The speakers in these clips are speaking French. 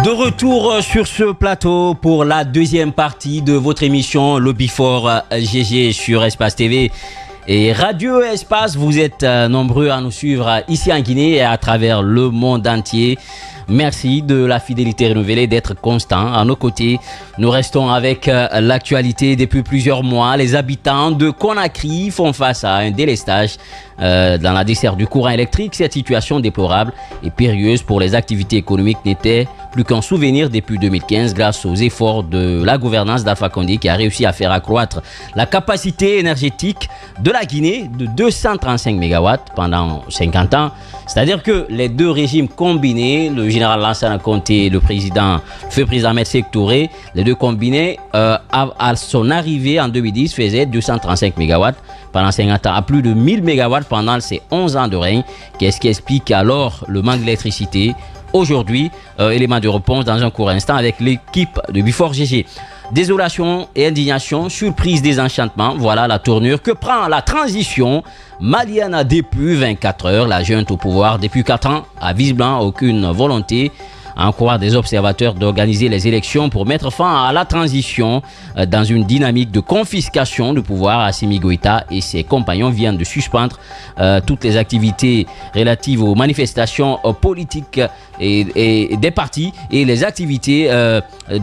De retour sur ce plateau pour la deuxième partie de votre émission Lobby for GG sur Espace TV et Radio Espace. Vous êtes nombreux à nous suivre ici en Guinée et à travers le monde entier. Merci de la fidélité renouvelée, d'être constant à nos côtés. Nous restons avec l'actualité depuis plusieurs mois. Les habitants de Conakry font face à un délestage dans la desserte du courant électrique. Cette situation déplorable et périlleuse pour les activités économiques n'était plus qu'un souvenir depuis 2015 grâce aux efforts de la gouvernance d'Alpha Condé qui a réussi à faire accroître la capacité énergétique de la Guinée de 235 MW pendant 50 ans. C'est-à-dire que les deux régimes combinés, le général Lansana Conté et le feu président Maître Sékou Touré, les deux combinés, à son arrivée en 2010, faisaient 235 MW pendant 50 ans, à plus de 1000 MW pendant ces 11 ans de règne. Qu'est-ce qui explique alors le manque d'électricité aujourd'hui? Élément de réponse dans un court instant avec l'équipe de Bifor GG. Désolation et indignation, surprise, désenchantement, voilà la tournure que prend la transition malienne depuis 24 heures. La junte au pouvoir depuis 4 ans a visiblement aucune volonté, à en croire des observateurs, d'organiser les élections pour mettre fin à la transition dans une dynamique de confiscation de pouvoir. Assimi Goïta et ses compagnons viennent de suspendre toutes les activités relatives aux manifestations politiques et des partis et les activités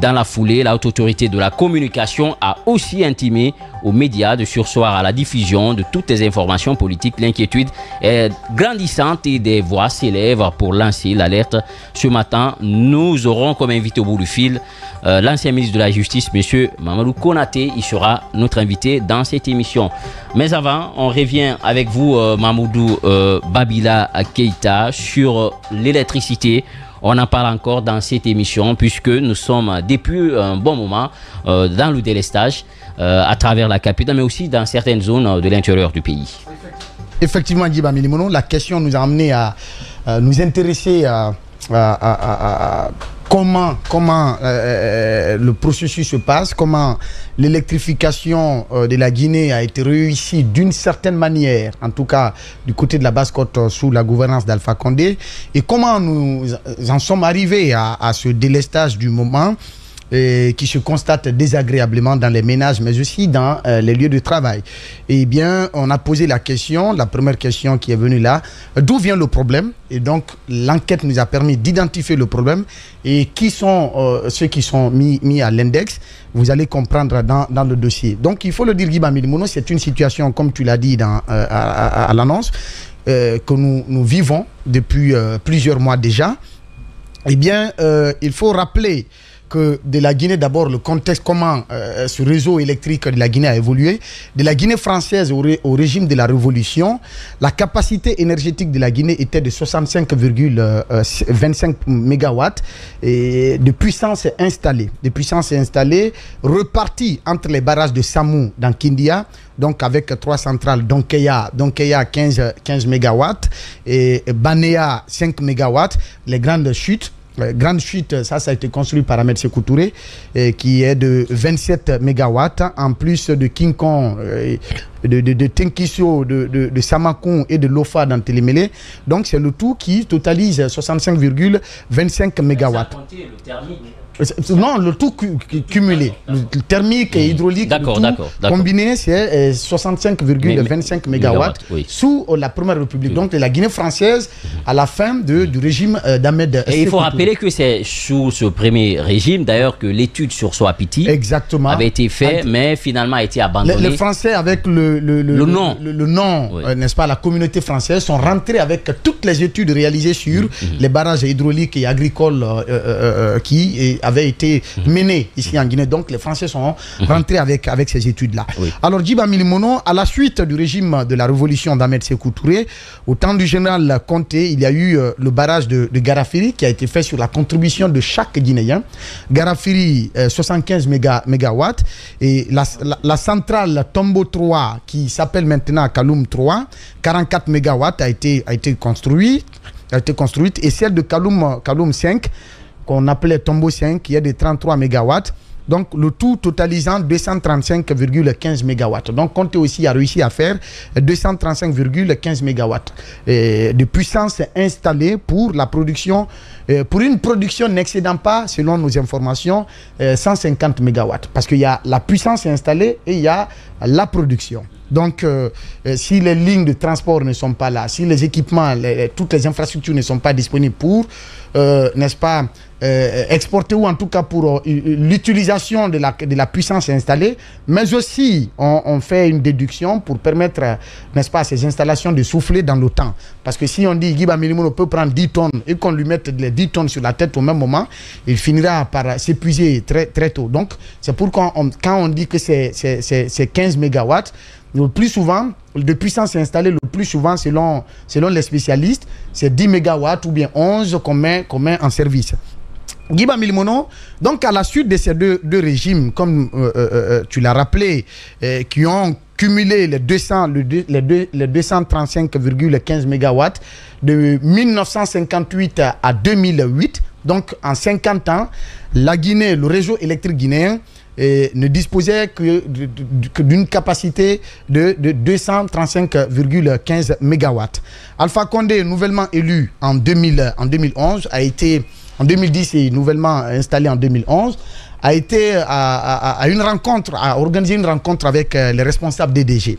dans la foulée. La haute autorité de la communication a aussi intimé aux médias de surseoir à la diffusion de toutes les informations politiques. L'inquiétude est grandissante et des voix s'élèvent pour lancer l'alerte. Ce matin, nous aurons comme invité au bout du fil l'ancien ministre de la Justice, M. Mamadou Konaté. Il sera notre invité dans cette émission. Mais avant, on revient avec vous, Mamadou Babila Keïta, sur l'électricité. On en parle encore dans cette émission puisque nous sommes depuis un bon moment dans le délestage à travers la capitale, mais aussi dans certaines zones de l'intérieur du pays. Effectivement, Djiba Milimono, la question nous a amené à nous intéresser à comment le processus se passe, comment l'électrification de la Guinée a été réussie d'une certaine manière, en tout cas du côté de la Basse-Côte sous la gouvernance d'Alpha Condé, et comment nous en sommes arrivés à ce délestage du moment qui se constate désagréablement dans les ménages, mais aussi dans les lieux de travail. Eh bien, on a posé la question, la première question qui est venue là, d'où vient le problème? Et donc, l'enquête nous a permis d'identifier le problème et qui sont ceux qui sont mis à l'index. Vous allez comprendre dans le dossier. Donc, il faut le dire, Guy Bamilimono, c'est une situation, comme tu l'as dit à l'annonce, que nous vivons depuis plusieurs mois déjà. Eh bien, il faut rappeler que de la Guinée, d'abord le contexte, comment ce réseau électrique de la Guinée a évolué. De la Guinée française au régime de la Révolution, la capacité énergétique de la Guinée était de 65,25 MW et de puissance installée. Repartie entre les barrages de Samou dans Kindia, donc avec 3 centrales, Donkeya 15 MW et Banéa 5 MW, les grandes chutes. Grande chute, ça a été construit par Ahmed Sékou Touré, qui est de 27 MW, en plus de King Kong, de Tenkiso, de Samakoun et de Lofa dans Télémélé. Donc c'est le tout qui totalise 65,25 MW. Non, le tout cumulé. Le thermique et hydraulique, combiné, c'est 65,25 MW sous la Première République. Donc, la Guinée française à la fin du régime d'Ahmed Sékou Touré. Et il faut rappeler que c'est sous ce premier régime, d'ailleurs, que l'étude sur Soapiti avait été faite, mais finalement a été abandonnée. Les Français, avec le nom, n'est-ce pas, la communauté française, sont rentrés avec toutes les études réalisées sur les barrages hydrauliques et agricoles qui avaient été menées ici en Guinée. Donc les Français sont rentrés avec ces études-là. Alors Djiba Milimono, à la suite du régime de la révolution d'Ahmed Sékou Touré, au temps du général Conté, il y a eu le barrage de Garafiri qui a été fait sur la contribution de chaque Guinéen. Garafiri, 75 MW. Et la centrale Tombo 3, qui s'appelle maintenant Kaloum 3, 44 MW a été construite. Et celle de Kaloum 5, qu'on appelait Tombo 5, qui est de 33 MW. Donc, le tout totalisant 235,15 MW. Donc, Conté aussi a réussi à faire 235,15 MW de puissance installée pour la production, pour une production n'excédant pas, selon nos informations, 150 MW. Parce qu'il y a la puissance installée et il y a la production. Donc, si les lignes de transport ne sont pas là, si les équipements, toutes les infrastructures ne sont pas disponibles pour, n'est-ce pas, exporter ou en tout cas pour l'utilisation de la puissance installée, mais aussi on fait une déduction pour permettre, n'est-ce pas, à ces installations de souffler dans le temps. Parce que si on dit Guiba Milimono peut prendre 10 tonnes et qu'on lui mette les 10 tonnes sur la tête au même moment, il finira par s'épuiser très, très tôt. Donc, c'est pourquoi quand on dit que c'est 15 MW, le plus souvent, de puissance installée, le plus souvent, selon les spécialistes, c'est 10 MW ou bien 11 qu'on met en service. Guiba Milimono, donc à la suite de ces deux régimes, comme tu l'as rappelé, qui ont cumulé les 235,15 MW de 1958 à 2008, donc en 50 ans, la Guinée, le réseau électrique guinéen, ne disposait que d'une capacité de 235,15 MW. Alpha Condé, nouvellement élu en 2011, a été, en 2010 et nouvellement installé en 2011, a été à une rencontre, a organisé une rencontre avec les responsables DDG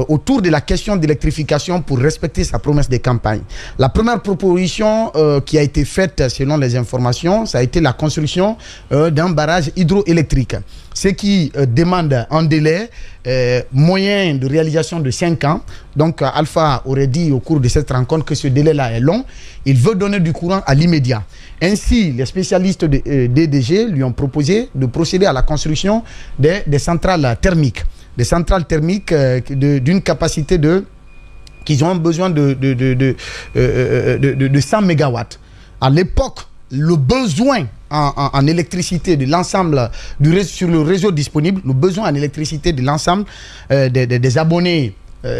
autour de la question d'électrification pour respecter sa promesse de campagne. La première proposition qui a été faite selon les informations, ça a été la construction d'un barrage hydroélectrique, ce qui demande un délai moyen de réalisation de 5 ans. Donc Alpha aurait dit au cours de cette rencontre que ce délai-là est long. Il veut donner du courant à l'immédiat. Ainsi, les spécialistes de DDG lui ont proposé de procéder à la construction des centrales thermiques. Des centrales thermiques d'une capacité qu'ils ont besoin de 100 MW. À l'époque, le besoin en électricité de l'ensemble sur le réseau disponible, le besoin en électricité de l'ensemble des abonnés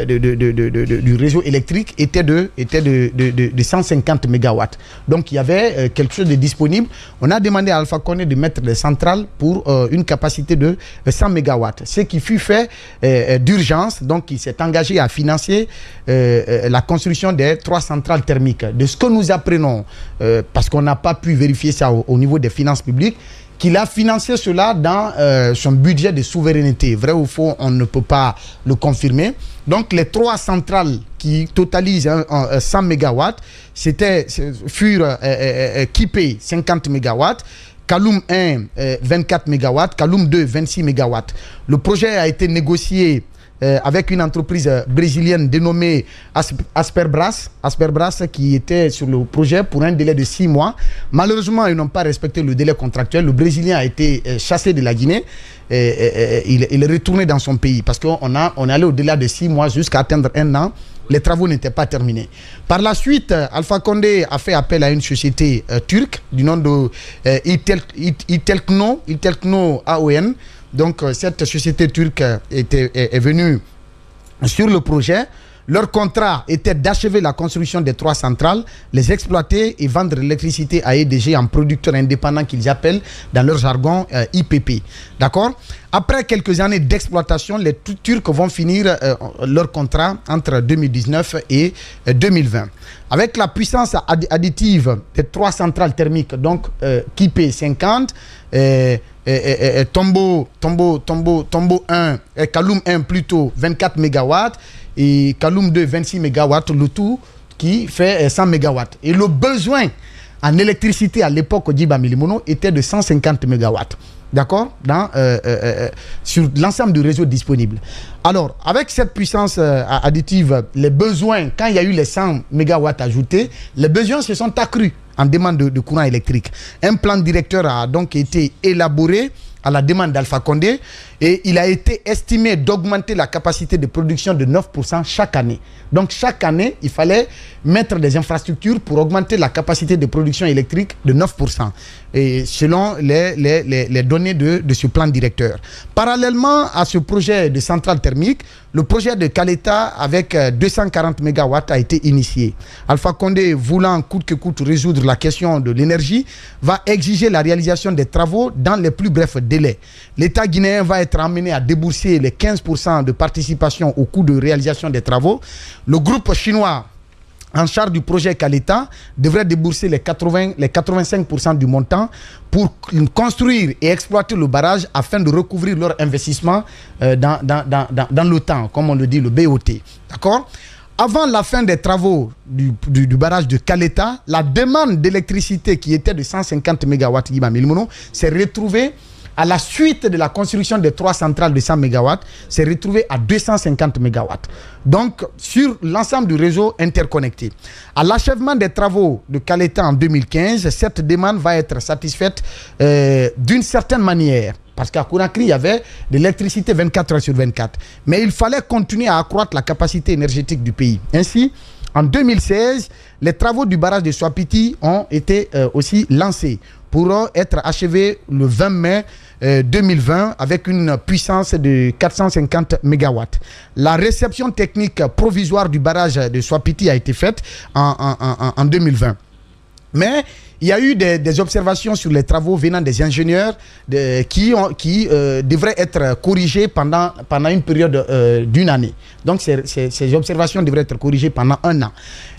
du réseau électrique était de 150 MW. Donc il y avait quelque chose de disponible. On a demandé à Alpha Condé de mettre des centrales pour une capacité de 100 MW. Ce qui fut fait d'urgence. Donc il s'est engagé à financer la construction des 3 centrales thermiques. De ce que nous apprenons, parce qu'on n'a pas pu vérifier ça au niveau des finances publiques, qu'il a financé cela dans son budget de souveraineté. Vrai ou faux, on ne peut pas le confirmer. Donc les 3 centrales qui totalisent 100 MW, furent Kipé 50 MW, Kaloum 1 24 MW, Kaloum 2 26 MW. Le projet a été négocié avec une entreprise brésilienne dénommée Asperbras qui était sur le projet pour un délai de 6 mois. Malheureusement, ils n'ont pas respecté le délai contractuel. Le Brésilien a été chassé de la Guinée. Il est retourné dans son pays parce qu'on est allé au-delà de 6 mois jusqu'à atteindre 1 an. Les travaux n'étaient pas terminés. Par la suite, Alpha Condé a fait appel à une société turque du nom de Itelkno AON. Donc, cette société turque est venue sur le projet. Leur contrat était d'achever la construction des 3 centrales, les exploiter et vendre l'électricité à EDG en producteurs indépendants qu'ils appellent dans leur jargon IPP. D'accord? Après quelques années d'exploitation, les Turcs vont finir leur contrat entre 2019 et 2020. Avec la puissance additive des 3 centrales thermiques, donc Kipé 50, Tombo 1, Kaloum 1 plutôt 24 MW et Kaloum 2 26 MW, le tout qui fait 100 MW. Et le besoin en électricité à l'époque au Guiba Milimono était de 150 MW. D'accord? Sur l'ensemble du réseau disponible. Alors, avec cette puissance additive, les besoins, quand il y a eu les 100 MW ajoutés, les besoins se sont accrus en demande de courant électrique. Un plan directeur a donc été élaboré à la demande d'Alpha Condé Et il a été estimé d'augmenter la capacité de production de 9% chaque année. Donc chaque année, il fallait mettre des infrastructures pour augmenter la capacité de production électrique de 9%. Et selon les données de ce plan directeur. Parallèlement à ce projet de centrale thermique, le projet de Caleta avec 240 MW a été initié. Alpha Condé, voulant coûte que coûte résoudre la question de l'énergie, va exiger la réalisation des travaux dans les plus brefs délais. L'État guinéen va être amené à débourser les 15% de participation au coût de réalisation des travaux. Le groupe chinois en charge du projet Caleta devrait débourser les 85% du montant pour construire et exploiter le barrage afin de recouvrir leur investissement dans le temps, comme on le dit, le BOT. D'accord ? Avant la fin des travaux du barrage de Caleta, la demande d'électricité qui était de 150 MW s'est retrouvée à la suite de la construction des 3 centrales de 100 MW, s'est retrouvé à 250 MW. Donc, sur l'ensemble du réseau interconnecté. À l'achèvement des travaux de Caleta en 2015, cette demande va être satisfaite d'une certaine manière. Parce qu'à Conakry, il y avait de l'électricité 24 heures sur 24. Mais il fallait continuer à accroître la capacité énergétique du pays. Ainsi, en 2016, les travaux du barrage de Swapiti ont été aussi lancés pour être achevés le 20 mai 2020 avec une puissance de 450 MW. La réception technique provisoire du barrage de Swapiti a été faite en 2020. Mais il y a eu des observations sur les travaux venant des ingénieurs qui devraient être corrigés pendant une période d'une année. Donc ces observations devraient être corrigées pendant 1 an.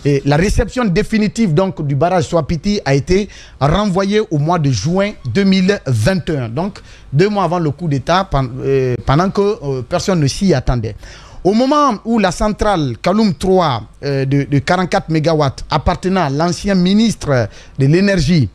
Et la réception définitive donc, du barrage Swapiti a été renvoyée au mois de juin 2021. Donc 2 mois avant le coup d'État, pendant que personne ne s'y attendait. Au moment où la centrale Kaloum 3 de 44 MW appartenant à l'ancien ministre de l'énergie,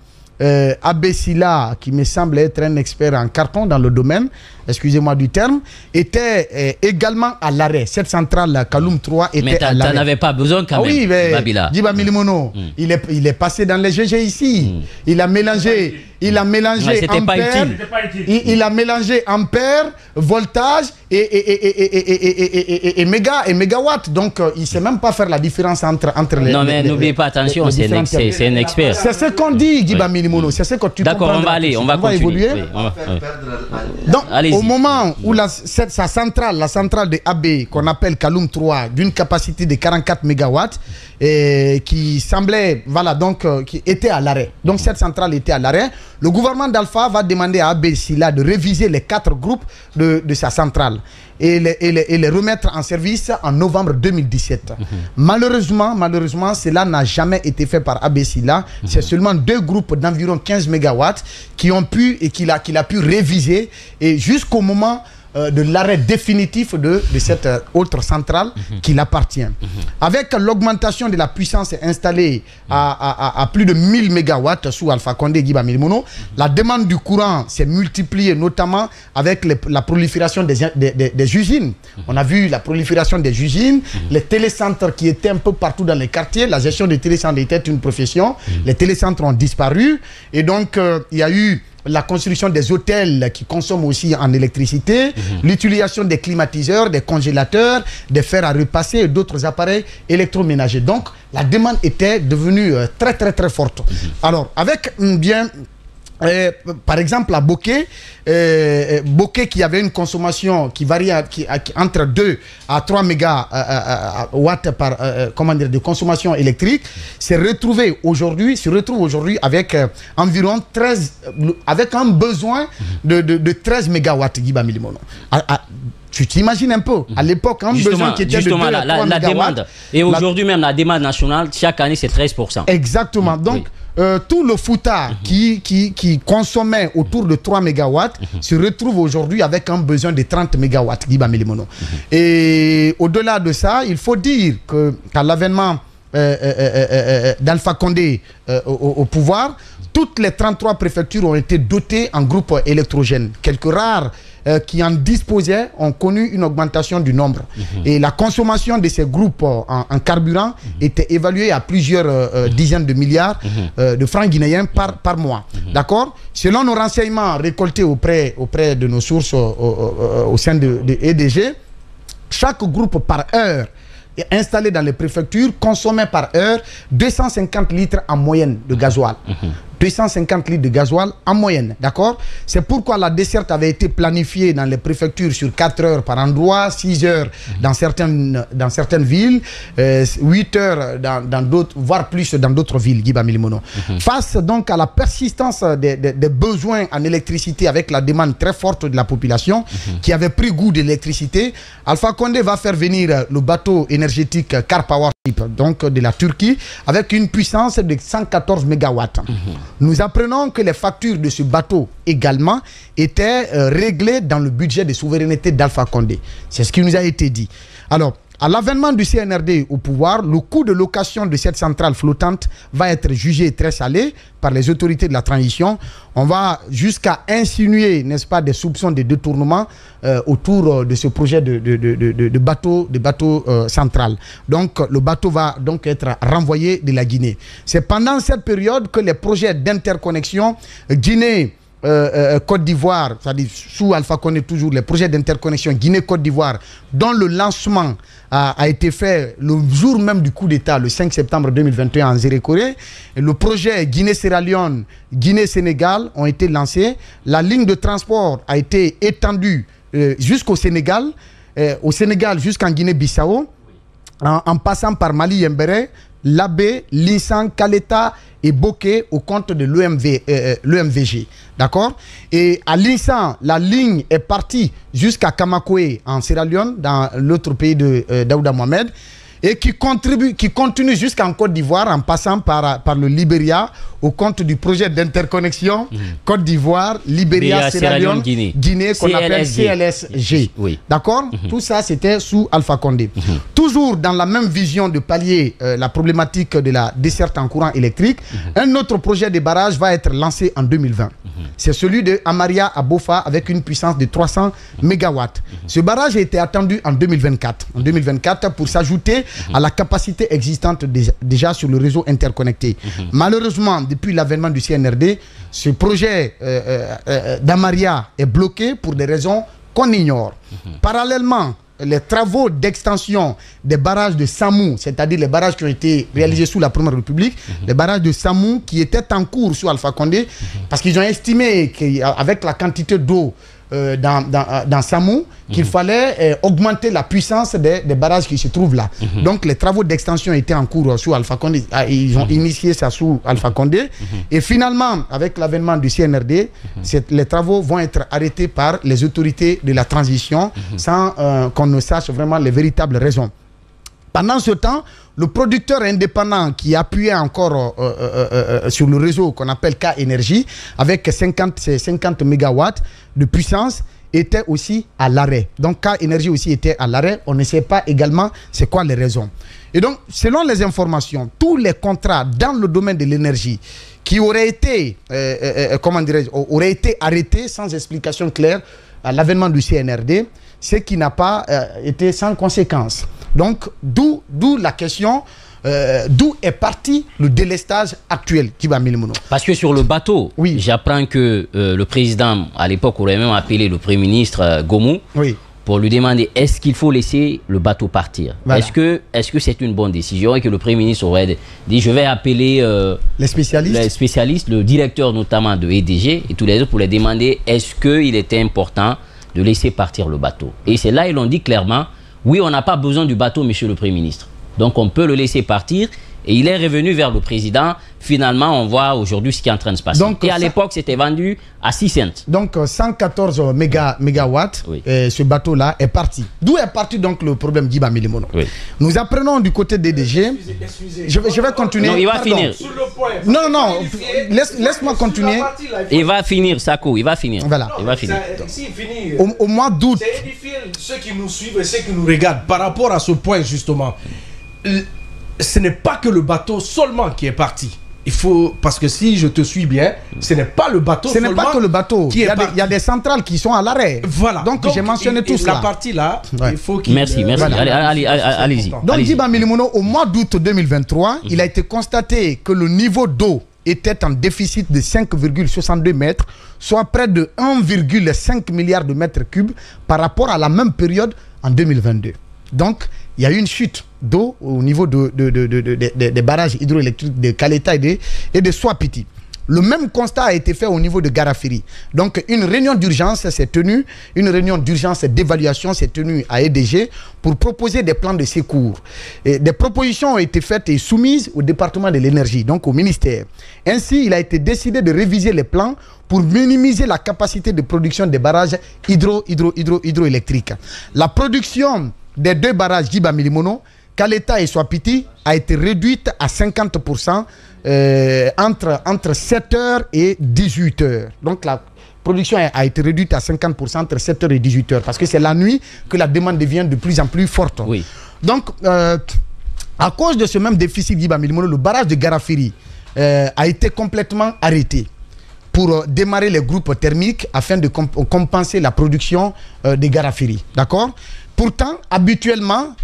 Abbé Silla, qui me semble être un expert en carton dans le domaine, excusez-moi du terme, était également à l'arrêt. Cette centrale Kaloum 3 était à l'arrêt. Mais tu n'en avais pas besoin quand même, oui, mais Babila. Djiba Milimono, il est passé dans les GG ici. Il a mélangé ampère, il a mélangé ampère, voltage et mégawatt. Donc, il ne sait même pas faire la différence entre les... Non, mais n'oubliez pas, attention, c'est un expert. C'est ce qu'on dit, Djiba Milimono. C'est ce que tu comprends. D'accord, on va continuer. Évoluer. Donc, au moment où la centrale de AB, qu'on appelle Kaloum 3, d'une capacité de 44 MW, qui semblait, qui était à l'arrêt. Donc, cette centrale était à l'arrêt. Le gouvernement d'Alpha va demander à Abbé Silla de réviser les 4 groupes de sa centrale et les remettre en service en novembre 2017. Malheureusement, cela n'a jamais été fait par Abbé Silla. C'est seulement 2 groupes d'environ 15 MW qui ont pu et qu'il a pu réviser et jusqu'au moment de l'arrêt définitif de cette autre centrale qui l'appartient. Avec l'augmentation de la puissance installée à plus de 1000 MW sous Alpha Condé Djiba Milimono, la demande du courant s'est multipliée notamment avec la prolifération des usines. On a vu la prolifération des usines, les télécentres qui étaient un peu partout dans les quartiers. La gestion des télécentres était une profession. Les télécentres ont disparu et donc il y a eu la construction des hôtels qui consomment aussi en électricité, l'utilisation des climatiseurs, des congélateurs, des fers à repasser et d'autres appareils électroménagers. Donc, la demande était devenue très, très, très forte. Alors, avec par exemple, à Bokeh qui avait une consommation qui varie entre 2 à 3 mégawatts de consommation électrique, se retrouve aujourd'hui avec environ 13, avec un besoin de 13 mégawatts, Djiba Milimono. Tu t'imagines un peu, à l'époque, un besoin qui était de 2 à 3 mégawatts. Demande. Et aujourd'hui même, la demande nationale, chaque année, c'est 13%. Exactement. Donc, tout le Fouta qui consommait autour de 3 MW se retrouve aujourd'hui avec un besoin de 30 MW, Djiba Milimono. Et au-delà de ça, il faut dire qu'à l'avènement d'Alpha Condé au pouvoir, toutes les 33 préfectures ont été dotées en groupes électrogènes. Quelques rares qui en disposaient ont connu une augmentation du nombre. Et la consommation de ces groupes en carburant était évaluée à plusieurs dizaines de milliards de francs guinéens par mois. D'accord? Selon nos renseignements récoltés auprès de nos sources au sein de EDG, chaque groupe par heure installé dans les préfectures consommait par heure 250 litres en moyenne de gasoil. 250 litres de gasoil en moyenne, d'accord? C'est pourquoi la desserte avait été planifiée dans les préfectures sur 4 heures par endroit, 6 heures dans certaines villes, 8 heures dans d'autres, voire plus dans d'autres villes, Guy Bamilimono. Face donc à la persistance des besoins en électricité avec la demande très forte de la population qui avait pris goût de l'électricité, Alpha Condé va faire venir le bateau énergétique Car Power Ship, donc de la Turquie, avec une puissance de 114 MW. Nous apprenons que les factures de ce bateau également étaient réglées dans le budget de souveraineté d'Alpha Condé. C'est ce qui nous a été dit. Alors, à l'avènement du CNRD au pouvoir, le coût de location de cette centrale flottante va être jugé très salé par les autorités de la transition. On va jusqu'à insinuer, n'est-ce pas, des soupçons de détournement autour de ce projet de bateau central. Donc, le bateau va donc être renvoyé de la Guinée. C'est pendant cette période que les projets d'interconnexion Guinée Côte d'Ivoire, c'est-à-dire sous Alpha Condé toujours, les projets d'interconnexion Guinée-Côte d'Ivoire, dont le lancement a été fait le jour même du coup d'État, le 5 septembre 2021 en Zérékoré. Le projet Guinée-Sierra Leone, Guinée-Sénégal ont été lancés. La ligne de transport a été étendue jusqu'au Sénégal, jusqu'en Guinée-Bissau, en passant par Mali-Yembéré, Labé, Linsan, Kaleta et Boké au compte de l'EMVG. D'accord? Et à Linsan, la ligne est partie jusqu'à Kamakoué en Sierra Leone, dans l'autre pays de Daouda Mohamed, et qui continue jusqu'en Côte d'Ivoire en passant par le Libéria au compte du projet d'interconnexion Côte d'Ivoire, Libéria, Sierra Leone, Guinée qu'on appelle CLSG. Oui. D'accord? Tout ça, c'était sous Alpha Condé. Toujours dans la même vision de pallier la problématique de la desserte en courant électrique, un autre projet de barrage va être lancé en 2020. C'est celui de Amaria à Bofa avec une puissance de 300 MW. Ce barrage a été attendu en 2024. En 2024 pour s'ajouter à la capacité existante déjà sur le réseau interconnecté. Malheureusement, depuis l'avènement du CNRD, ce projet d'Amaria est bloqué pour des raisons qu'on ignore. Parallèlement, les travaux d'extension des barrages de Samou, c'est-à-dire les barrages qui ont été réalisés sous la Première République, les barrages de Samou qui étaient en cours sous Alpha Condé, parce qu'ils ont estimé qu'avec la quantité d'eau dans Samou, qu'il fallait augmenter la puissance des barrages qui se trouvent là. Donc les travaux d'extension étaient en cours sous Alpha Condé. Ils ont initié ça sous Alpha Condé. Et finalement, avec l'avènement du CNRD, les travaux vont être arrêtés par les autorités de la transition sans qu'on ne sache vraiment les véritables raisons. Pendant ce temps, le producteur indépendant qui appuyait encore sur le réseau qu'on appelle K-Énergie, avec 50 MW de puissance, était aussi à l'arrêt. Donc K-Énergie aussi était à l'arrêt. On ne sait pas également c'est quoi les raisons. Et donc, selon les informations, tous les contrats dans le domaine de l'énergie qui auraient été, auraient été arrêtés sans explication claire à l'avènement du CNRD, ce qui n'a pas été sans conséquence. Donc, d'où la question, d'où est parti le délestage actuel qui va Milimono. Parce que sur le bateau, j'apprends que le président, à l'époque, aurait même appelé le Premier ministre Gomou pour lui demander est-ce qu'il faut laisser le bateau partir. Voilà. Est-ce que c'est une bonne décision et que le Premier ministre aurait dit je vais appeler les spécialistes, le directeur notamment de EDG et tous les autres pour les demander est-ce qu'il était important de laisser partir le bateau. Et c'est là ils l'ont dit clairement, oui, on n'a pas besoin du bateau, monsieur le Premier ministre. Donc on peut le laisser partir. Et il est revenu vers le président. Finalement, on voit aujourd'hui ce qui est en train de se passer. Donc, et à l'époque, c'était vendu à 6 cents. Donc 114 mégawatts, ce bateau-là est parti. D'où est parti donc le problème d'Iba Milimono. Nous apprenons du côté DDG. Je vais continuer. Non, il va finir. Non, laisse-moi continuer. Il va finir, Sako, il va finir. Voilà. Il va finir. Au mois d'août. C'est édifier ceux qui nous suivent et ceux qui nous regardent par rapport à ce point, justement. Ce n'est pas que le bateau seulement qui est parti. il faut, parce que si je te suis bien, ce n'est pas le bateau. Ce n'est pas que le bateau. Il y a des centrales qui sont à l'arrêt. Voilà. Donc j'ai mentionné tout cela. La partie là, il faut qu'il... Merci. Voilà. Allez-y. Donc Djiba Milimono, au mois d'août 2023, il a été constaté que le niveau d'eau était en déficit de 5,62 mètres, soit près de 1,5 milliard de mètres cubes par rapport à la même période en 2022. Donc, il y a eu une chute d'eau au niveau des barrages hydroélectriques de Kaleta et de Swapiti. Le même constat a été fait au niveau de Garafiri. Donc, une réunion d'urgence s'est tenue, une réunion d'urgence d'évaluation s'est tenue à EDG pour proposer des plans de secours. Et des propositions ont été faites et soumises au département de l'énergie, donc au ministère. Ainsi, il a été décidé de réviser les plans pour minimiser la capacité de production des barrages hydroélectriques. La production des deux barrages Djiba Milimono, Kaleta et Swapiti, a été réduite à 50% entre 7h et 18h. Donc la production a été réduite à 50% entre 7h et 18h parce que c'est la nuit que la demande devient de plus en plus forte. Oui. Donc, à cause de ce même déficit Djiba Milimono, le barrage de Garafiri a été complètement arrêté pour démarrer les groupes thermiques afin de compenser la production des Garafiri. D'accord ? Pourtant, habituellement,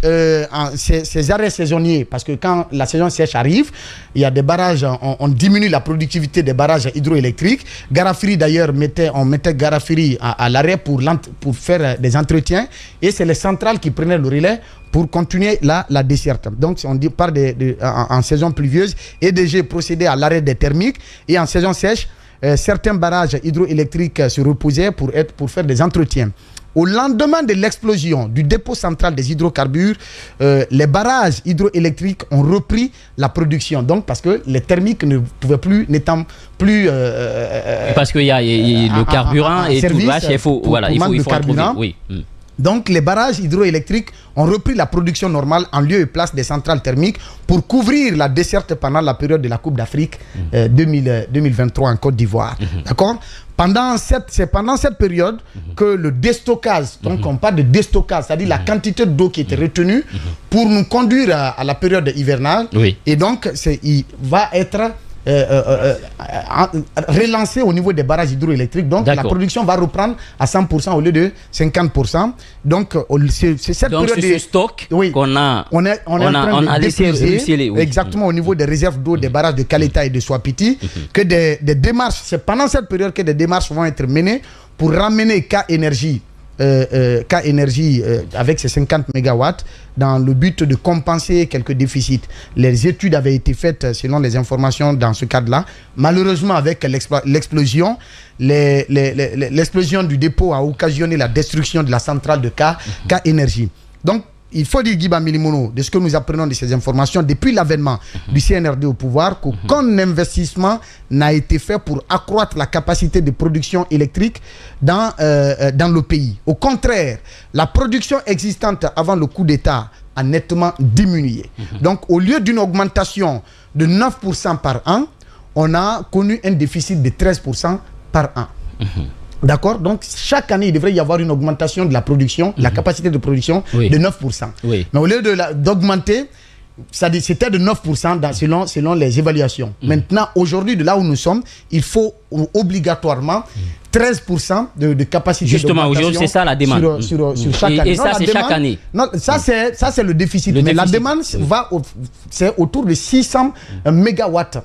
ces arrêts saisonniers, parce que quand la saison sèche arrive, il y a des barrages, on diminue la productivité des barrages hydroélectriques. Garafiri, d'ailleurs, on mettait Garafiri à l'arrêt pour faire des entretiens. Et c'est les centrales qui prenaient le relais pour continuer la desserte. Donc, on parle en saison pluvieuse, EDG procédait à l'arrêt des thermiques. Et en saison sèche, certains barrages hydroélectriques se reposaient pour faire des entretiens. Au lendemain de l'explosion du dépôt central des hydrocarbures, les barrages hydroélectriques ont repris la production. Donc, parce que les thermiques ne pouvaient plus, n'étant plus... parce qu'il y a le carburant et tout. Il faut en trouver. Oui. Donc, les barrages hydroélectriques ont repris la production normale en lieu et place des centrales thermiques pour couvrir la desserte pendant la période de la Coupe d'Afrique 2023 en Côte d'Ivoire. D'accord ? C'est pendant cette période que le déstockage, donc on parle de déstockage, c'est-à-dire la quantité d'eau qui était retenue pour nous conduire à la période hivernale. Oui. Et donc, il va être relancé au niveau des barrages hydroélectriques. Donc, la production va reprendre à 100% au lieu de 50%. Donc, c'est cette période ce stock qu'on a, on est en train de laissé ruisseler. Oui. Exactement, au niveau des réserves d'eau des barrages de Kaleta et de Swapiti, que des démarches, c'est pendant cette période que des démarches vont être menées pour ramener K-Énergie avec ses 50 MW dans le but de compenser quelques déficits. Les études avaient été faites selon les informations dans ce cadre-là. Malheureusement, avec l'explosion, l'explosion du dépôt a occasionné la destruction de la centrale de K-Énergie. Donc, il faut dire, Djiba Milimono, de ce que nous apprenons de ces informations, depuis l'avènement du CNRD au pouvoir, qu'aucun investissement n'a été fait pour accroître la capacité de production électrique dans le pays. Au contraire, la production existante avant le coup d'État a nettement diminué. Donc, au lieu d'une augmentation de 9% par an, on a connu un déficit de 13% par an. D'accord? Donc, chaque année, il devrait y avoir une augmentation de la production, la capacité de production de 9%. Mais au lieu d'augmenter, c'était de 9% selon les évaluations. Maintenant, aujourd'hui, de là où nous sommes, il faut obligatoirement 13% de capacité. Justement, aujourd'hui, c'est ça la demande. Sur chaque année. Et ça, c'est chaque année. Non, ça, c'est le déficit. Mais la demande, c'est autour de 600 mégawatts.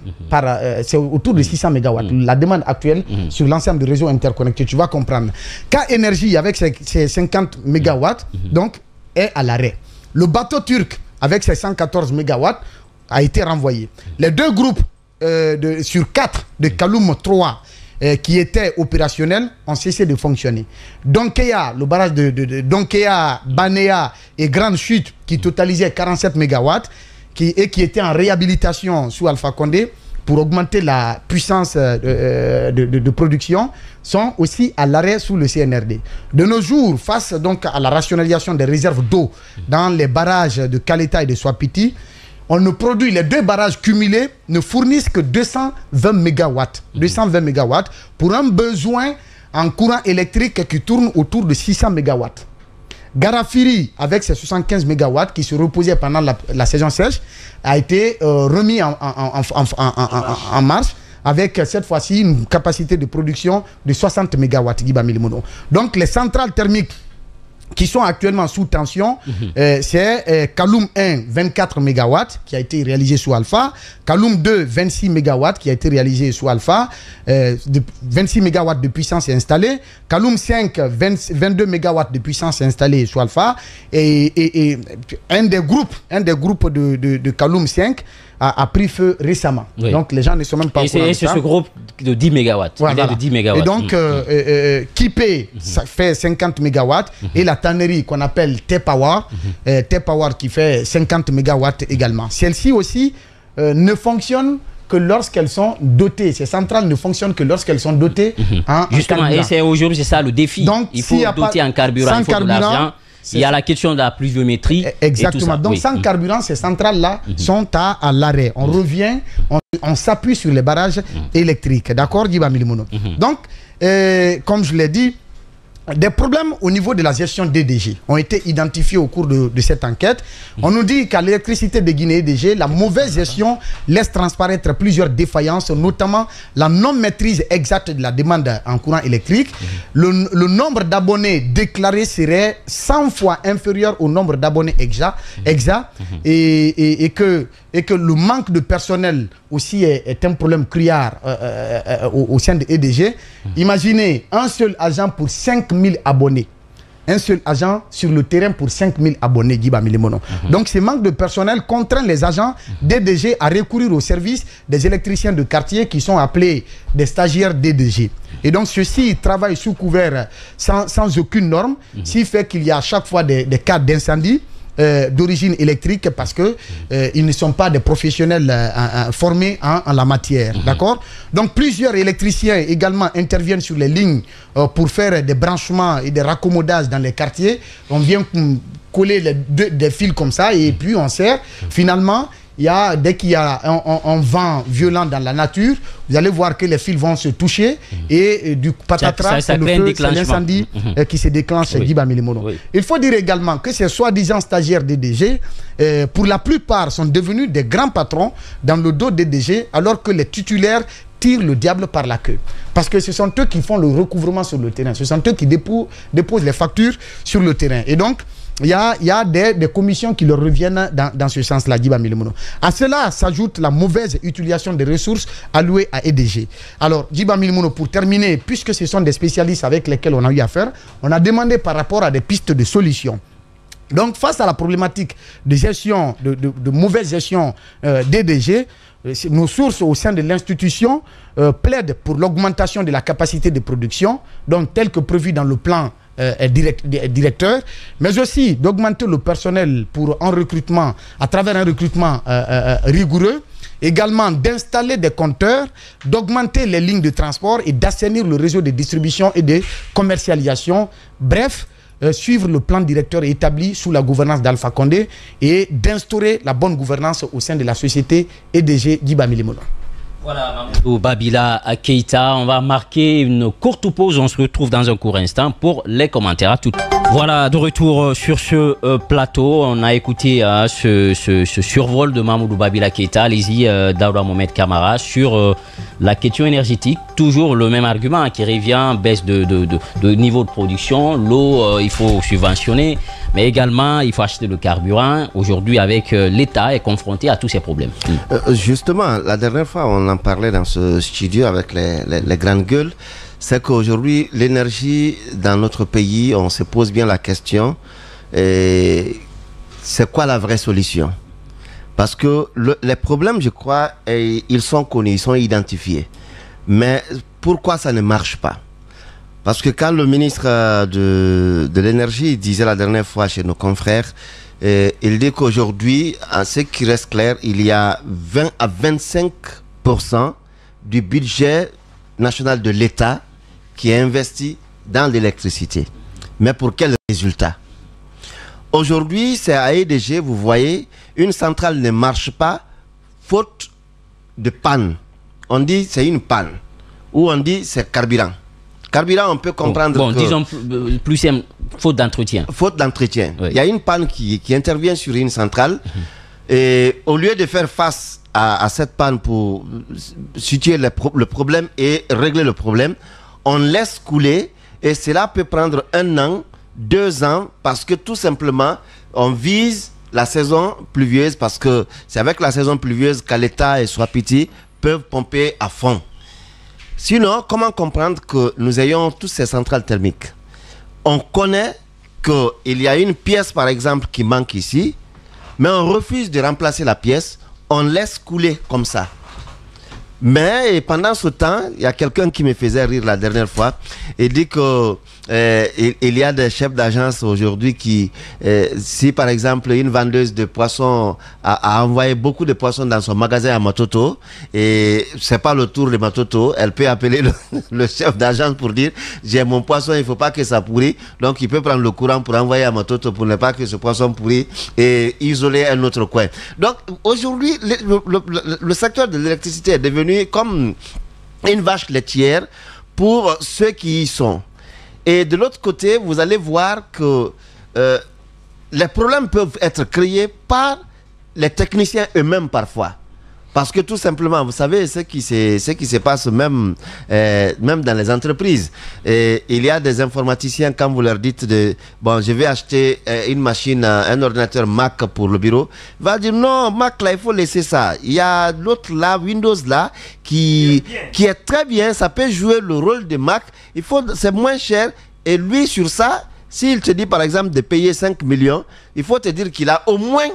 C'est autour de 600 mégawatts. La demande actuelle sur l'ensemble du réseau interconnecté, tu vas comprendre. K-Énergie, avec ses 50 mégawatts, donc, est à l'arrêt. Le bateau turc, avec ses 114 mégawatts, a été renvoyé. Les deux groupes sur 4 de Kaloum 3 qui étaient opérationnels ont cessé de fonctionner. Donkeya, le barrage de Donkeya, Banéa et Grande Chute, qui totalisait 47 mégawatts, qui était en réhabilitation sous Alpha Condé pour augmenter la puissance de production, sont aussi à l'arrêt sous le CNRD. De nos jours, face donc à la rationalisation des réserves d'eau dans les barrages de Kaleta et de Swapiti, on ne produit, les deux barrages cumulés ne fournissent que 220 mégawatts. 220 mégawatts pour un besoin en courant électrique qui tourne autour de 600 mégawatts. Garafiri, avec ses 75 MW qui se reposaient pendant la saison sèche, a été remis en marche avec cette fois-ci une capacité de production de 60 MW. Donc les centrales thermiques qui sont actuellement sous tension, c'est Kaloum 1, 24 MW qui a été réalisé sous Alpha, Kaloum 2, 26 MW qui a été réalisé sous Alpha, 26 MW de puissance est installée, Kaloum 5, 22 MW de puissance est installée sous Alpha, et un des groupes de Kaloum 5 a pris feu récemment. Oui. Donc les gens ne sont même pas au courant. Et c'est ce groupe de 10 MW. Voilà. De 10 MW. Et donc, Kipé, ça fait 50 MW. Et la tannerie qu'on appelle T-Power, T-Power qui fait 50 MW également. Celle-ci aussi ne fonctionne que lorsqu'elles sont dotées. Ces centrales ne fonctionnent que lorsqu'elles sont dotées en Justement, et c'est aujourd'hui, c'est ça le défi. Donc, il faut doter en carburant, il faut de l'argent. Il y a la question de la pluviométrie. Exactement. Et tout ça. Donc, sans carburant, ces centrales-là sont à l'arrêt. On revient, on s'appuie sur les barrages électriques. D'accord, Djiba Milimono. Donc, comme je l'ai dit, des problèmes au niveau de la gestion DDG ont été identifiés au cours de cette enquête. On nous dit qu'à l'électricité de Guinée EDG, la mauvaise gestion laisse transparaître plusieurs défaillances, notamment la non-maîtrise exacte de la demande en courant électrique. Le nombre d'abonnés déclarés serait 100 fois inférieur au nombre d'abonnés exact et que le manque de personnel aussi est un problème criard au sein de EDG. Imaginez un seul agent pour 5000 abonnés. Un seul agent sur le terrain pour 5000 abonnés, Djiba Milimono. Donc, ce manque de personnel contraint les agents d'EDG à recourir au service des électriciens de quartier qui sont appelés des stagiaires d'EDG. Et donc, ceux-ci travaillent sous couvert sans aucune norme, ce qui fait qu'il y a à chaque fois des cas d'incendie d'origine électrique parce que ils ne sont pas des professionnels formés en la matière. D'accord? Donc plusieurs électriciens également interviennent sur les lignes pour faire des branchements et des raccommodages dans les quartiers. On vient coller des fils comme ça et puis on serre. Finalement, dès qu'il y a un vent violent dans la nature, vous allez voir que les fils vont se toucher et du patatras, c'est l'incendie qui se déclenche, Djiba Milimono. Il faut dire également que ces soi-disant stagiaires DDG, pour la plupart, sont devenus des grands patrons dans le dos DDG, alors que les titulaires tirent le diable par la queue. Parce que ce sont eux qui font le recouvrement sur le terrain. Ce sont eux qui déposent les factures sur le terrain. Et donc, il y a des commissions qui leur reviennent dans ce sens-là, Djiba Milimono. À cela s'ajoute la mauvaise utilisation des ressources allouées à EDG. Alors, Djiba Milimono, pour terminer, puisque ce sont des spécialistes avec lesquels on a eu affaire, on a demandé par rapport à des pistes de solutions. Donc, face à la problématique de gestion, de mauvaise gestion d'EDG, nos sources au sein de l'institution plaident pour l'augmentation de la capacité de production, donc tel que prévu dans le plan directeur, mais aussi d'augmenter le personnel pour un recrutement, à travers un recrutement rigoureux, également d'installer des compteurs, d'augmenter les lignes de transport et d'assainir le réseau de distribution et de commercialisation. Bref, suivre le plan directeur établi sous la gouvernance d'Alpha Condé et d'instaurer la bonne gouvernance au sein de la société EDG Djiba Milimono. Voilà, Mamadou Babila Keïta, on va marquer une courte pause, on se retrouve dans un court instant pour les commentaires. À tout. Voilà, de retour sur ce plateau, on a écouté ce survol de Mamadou Babila Keïta, allez-y, Daouda Mohamed Kamara, sur la question énergétique. Toujours le même argument qui revient, baisse de niveau de production, l'eau, il faut subventionner, mais également il faut acheter le carburant. Aujourd'hui, avec l'État est confronté à tous ces problèmes. Justement, la dernière fois, on en parlait dans ce studio avec les grandes gueules. C'est qu'aujourd'hui, l'énergie dans notre pays, on se pose bien la question, c'est quoi la vraie solution? Parce que les problèmes, je crois, ils sont connus, ils sont identifiés. Mais pourquoi ça ne marche pas? Parce que quand le ministre de l'énergie disait la dernière fois chez nos confrères, il dit qu'aujourd'hui, en ce qui reste clair, il y a 20 à 25% du budget national de l'État qui est investi dans l'électricité. Mais pour quel résultat? Aujourd'hui, c'est à EDG, vous voyez, une centrale ne marche pas faute de panne. On dit c'est une panne ou on dit c'est carburant. Carburant, on peut comprendre bon, que... disons plus simple, faute d'entretien. Faute d'entretien. Oui. Il y a une panne qui intervient sur une centrale. Et au lieu de faire face à cette panne pour situer le problème et régler le problème, on laisse couler et cela peut prendre 1 an, 2 ans, parce que tout simplement, on vise la saison pluvieuse, parce que c'est avec la saison pluvieuse qu'Aleta et Swapiti peuvent pomper à fond. Sinon, comment comprendre que nous ayons toutes ces centrales thermiques? On connaît qu'il y a une pièce, par exemple, qui manque ici, mais on refuse de remplacer la pièce, on laisse couler comme ça. Mais et pendant ce temps, il y a quelqu'un qui me faisait rire la dernière fois et dit que il y a des chefs d'agence aujourd'hui qui, si par exemple une vendeuse de poissons a envoyé beaucoup de poissons dans son magasin à Matoto et c'est pas le tour de Matoto, elle peut appeler le chef d'agence pour dire j'ai mon poisson, il faut pas que ça pourrit, donc il peut prendre le courant pour envoyer à Matoto pour ne pas que ce poisson pourrit et isoler un autre coin. Donc aujourd'hui le secteur de l'électricité est devenu comme une vache laitière pour ceux qui y sont. Et de l'autre côté, vous allez voir que les problèmes peuvent être créés par les techniciens eux-mêmes parfois. Parce que tout simplement, vous savez, ce qui se passe même dans les entreprises. Et il y a des informaticiens, quand vous leur dites bon, je vais acheter une machine, un ordinateur Mac pour le bureau, il va dire non, Mac là, il faut laisser ça. Il y a l'autre là, Windows là, qui est très bien, ça peut jouer le rôle de Mac. C'est moins cher. Et lui, sur ça, s'il te dit par exemple de payer 5 millions, il faut te dire qu'il a au moins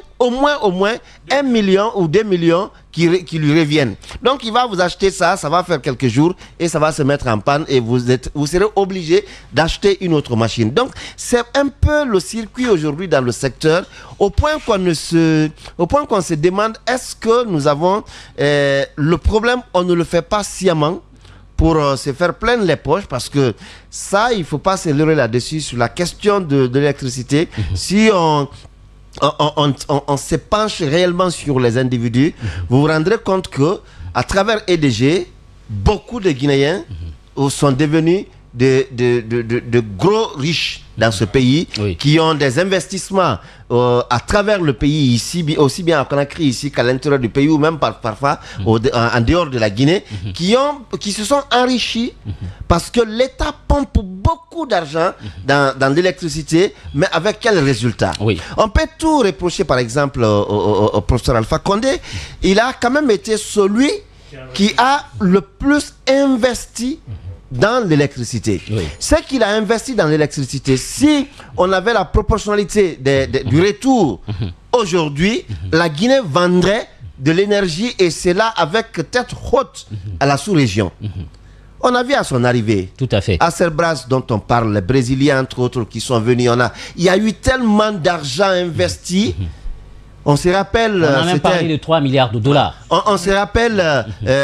1 million ou 2 millions qui lui reviennent. Donc il va vous acheter ça, ça va faire quelques jours et ça va se mettre en panne et vous serez obligé d'acheter une autre machine. Donc c'est un peu le circuit aujourd'hui dans le secteur, au point qu'on se demande est-ce que nous avons le problème, on ne le fait pas sciemment pour se faire plein les poches, parce que ça, il ne faut pas se leurrer là-dessus sur la question de l'électricité. Si on se penche réellement sur les individus, vous vous rendrez compte que à travers EDG, beaucoup de Guinéens sont devenus de gros riches dans ce pays, qui ont des investissements à travers le pays, ici, aussi bien à Conakry ici qu'à l'intérieur du pays, ou même parfois en dehors de la Guinée, qui se sont enrichis parce que l'État pompe beaucoup d'argent dans l'électricité, mais avec quel résultat? On peut tout reprocher par exemple au professeur Alpha Condé. Il a quand même été celui qui a le plus investi dans l'électricité. Ce qu'il a investi dans l'électricité, si on avait la proportionnalité du retour, aujourd'hui, la Guinée vendrait de l'énergie, et c'est là avec tête haute à la sous-région. On a vu à son arrivée, tout à fait, Acerbras dont on parle, les Brésiliens entre autres qui sont venus, il y a eu tellement d'argent investi. On se rappelle... On a même parlé de 3 milliards de dollars. On se rappelle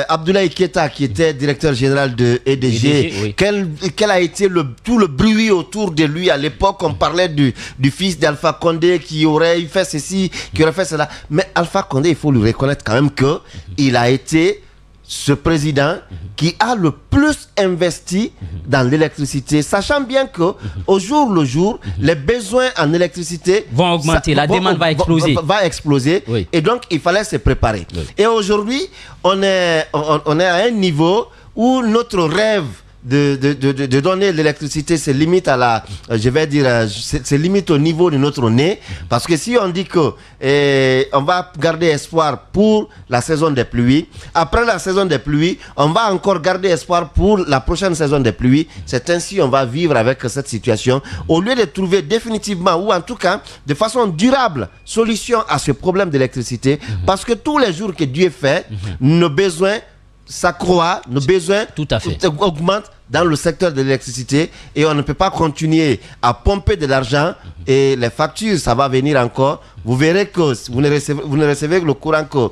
Abdoulaye Keita, qui était directeur général de EDG. Quel a été tout le bruit autour de lui à l'époque? On parlait du fils d'Alpha Condé qui aurait fait ceci, qui aurait fait cela. Mais Alpha Condé, il faut lui reconnaître quand même qu'il a été ce président qui a le plus investi dans l'électricité, sachant bien que au jour le jour, les besoins en électricité vont augmenter, la demande va exploser. Va exploser. Et donc il fallait se préparer. Et aujourd'hui, on est à un niveau où notre rêve de donner l'électricité se limite à la, je vais dire, c'est limite au niveau de notre nez, parce que si on dit que on va garder espoir pour la saison des pluies, après la saison des pluies, on va encore garder espoir pour la prochaine saison des pluies, c'est ainsi on va vivre avec cette situation, au lieu de trouver définitivement, ou en tout cas de façon durable, solution à ce problème d'électricité, parce que tous les jours que Dieu fait, nos besoins s'accroît, nos besoins augmentent dans le secteur de l'électricité, et on ne peut pas continuer à pomper de l'argent et les factures, ça va venir encore. Vous verrez que vous ne recevez le courant que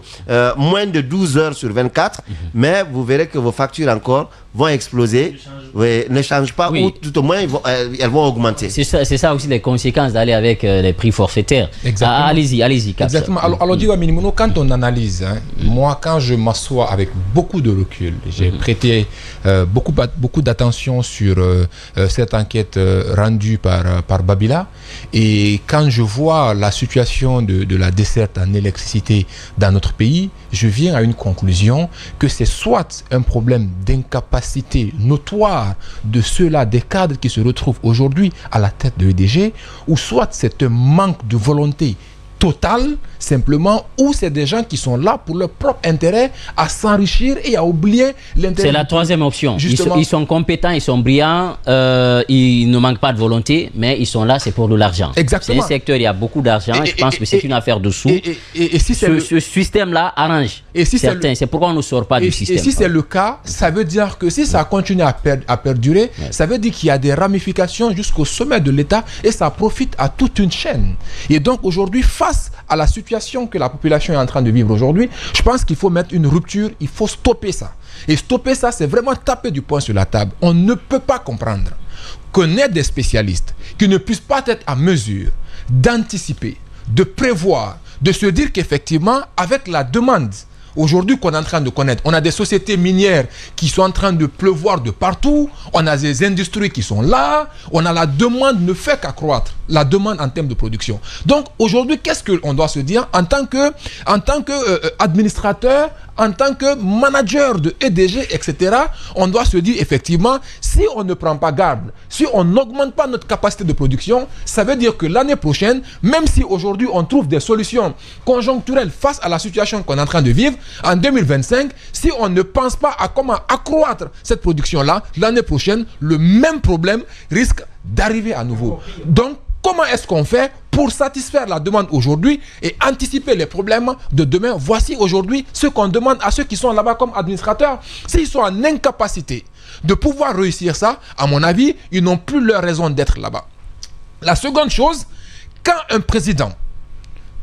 moins de 12 heures sur 24, mais vous verrez que vos factures encore vont exploser, ne changent pas, ou tout au moins elles vont augmenter. C'est ça aussi les conséquences d'aller avec les prix forfaitaires. Allez-y. Exactement. Alors dis-moi, Minimono, quand on analyse, moi quand je m'assois avec beaucoup de recul, j'ai prêté beaucoup d'attention sur cette enquête rendue par Babila. Et quand je vois la situation de la desserte en électricité dans notre pays, je viens à une conclusion que c'est soit un problème d'incapacité notoire de ceux-là, des cadres qui se retrouvent aujourd'hui à la tête de EDG, ou soit c'est un manque de volonté total, simplement, ou c'est des gens qui sont là pour leur propre intérêt, à s'enrichir et à oublier l'intérêt. C'est la troisième option. Ils sont compétents, ils sont brillants, ils ne manquent pas de volonté, mais ils sont là, c'est pour de l'argent. Exactement. C'est un secteur, il y a beaucoup d'argent, je pense que c'est une affaire de sous. Et si ce système-là arrange certains, c'est pourquoi on ne sort pas du système. Et si c'est le cas, ça veut dire que si ça continue à perdurer, ça veut dire qu'il y a des ramifications jusqu'au sommet de l'État et ça profite à toute une chaîne. Et donc aujourd'hui, face à la situation que la population est en train de vivre aujourd'hui, je pense qu'il faut mettre une rupture, il faut stopper ça. Et stopper ça, c'est vraiment taper du poing sur la table. On ne peut pas comprendre qu'on ait des spécialistes qui ne puissent pas être à mesure d'anticiper, de prévoir, de se dire qu'effectivement, avec la demande aujourd'hui qu'on est en train de connaître, on a des sociétés minières qui sont en train de pleuvoir de partout, on a des industries qui sont là, on a la demande ne fait qu'accroître, la demande en termes de production. Donc aujourd'hui, qu'est-ce qu'on doit se dire en tant que administrateur, en tant que manager de EDG, etc., on doit se dire effectivement, si on ne prend pas garde, si on n'augmente pas notre capacité de production, ça veut dire que l'année prochaine, même si aujourd'hui on trouve des solutions conjoncturelles face à la situation qu'on est en train de vivre, en 2025, si on ne pense pas à comment accroître cette production-là, l'année prochaine, le même problème risque d'arriver à nouveau. Donc, comment est-ce qu'on fait pour satisfaire la demande aujourd'hui et anticiper les problèmes de demain? Voici aujourd'hui ce qu'on demande à ceux qui sont là-bas comme administrateurs. S'ils sont en incapacité de pouvoir réussir ça, à mon avis, ils n'ont plus leur raison d'être là-bas. La seconde chose, quand un président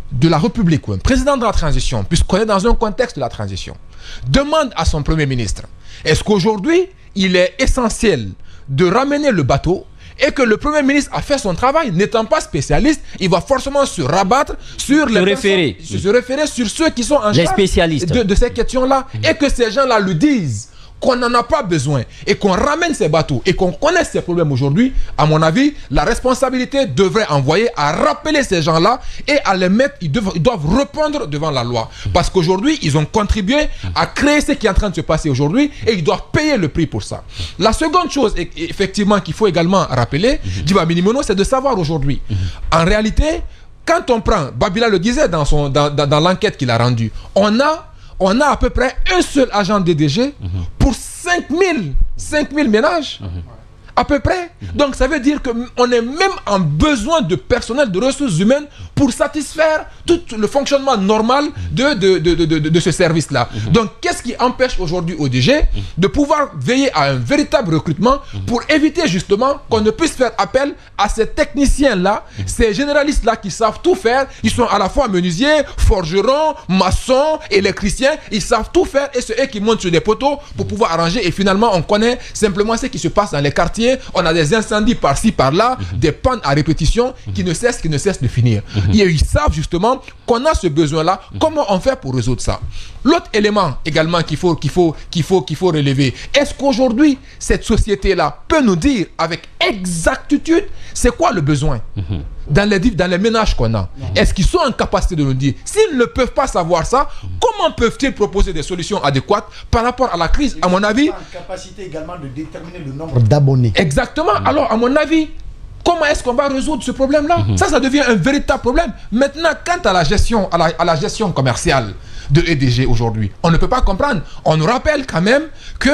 de la République ou un président de la transition, puisqu'on est dans un contexte de la transition, demande à son Premier ministre, est-ce qu'aujourd'hui, il est essentiel de ramener le bateau et que le Premier ministre a fait son travail, n'étant pas spécialiste, il va forcément se rabattre sur se référer sur ceux qui sont en charge de ces questions-là, et que ces gens-là lui disent qu'on n'en a pas besoin et qu'on ramène ces bateaux et qu'on connaisse ces problèmes aujourd'hui, à mon avis, la responsabilité devrait envoyer à rappeler ces gens-là et à les mettre, ils doivent répondre devant la loi. Parce qu'aujourd'hui, ils ont contribué à créer ce qui est en train de se passer aujourd'hui et ils doivent payer le prix pour ça. La seconde chose, effectivement, qu'il faut également rappeler, Djiba Minimono, c'est de savoir aujourd'hui, en réalité, quand on prend, Babila le disait dans l'enquête qu'il a rendue, on a à peu près un seul agent DDG pour 5000 ménages. À peu près. Donc ça veut dire qu'on est même en besoin de personnel, de ressources humaines pour satisfaire tout le fonctionnement normal de ce service-là. Donc qu'est-ce qui empêche aujourd'hui ODG de pouvoir veiller à un véritable recrutement pour éviter justement qu'on ne puisse faire appel à ces techniciens-là, ces généralistes-là qui savent tout faire. Ils sont à la fois menuisiers, forgerons, maçons, électriciens, ils savent tout faire et c'est eux qui montent sur des poteaux pour pouvoir arranger. Et finalement, on connaît simplement ce qui se passe dans les quartiers. On a des incendies par-ci, par-là, des pannes à répétition qui ne cessent de finir. Et ils savent justement qu'on a ce besoin-là. Comment on fait pour résoudre ça? L'autre élément également qu'il faut relever, est-ce qu'aujourd'hui, cette société-là peut nous dire avec exactitude c'est quoi le besoin dans les ménages qu'on a? Est-ce qu'ils sont en capacité de nous dire? S'ils ne peuvent pas savoir ça, comment peuvent-ils proposer des solutions adéquates par rapport à la crise? À mon avis, ils sont en capacité également de déterminer le nombre d'abonnés. Exactement. Alors, à mon avis, comment est-ce qu'on va résoudre ce problème-là? Ça devient un véritable problème. Maintenant, quant à la gestion, à la gestion commerciale de EDG aujourd'hui, on ne peut pas comprendre. On nous rappelle quand même que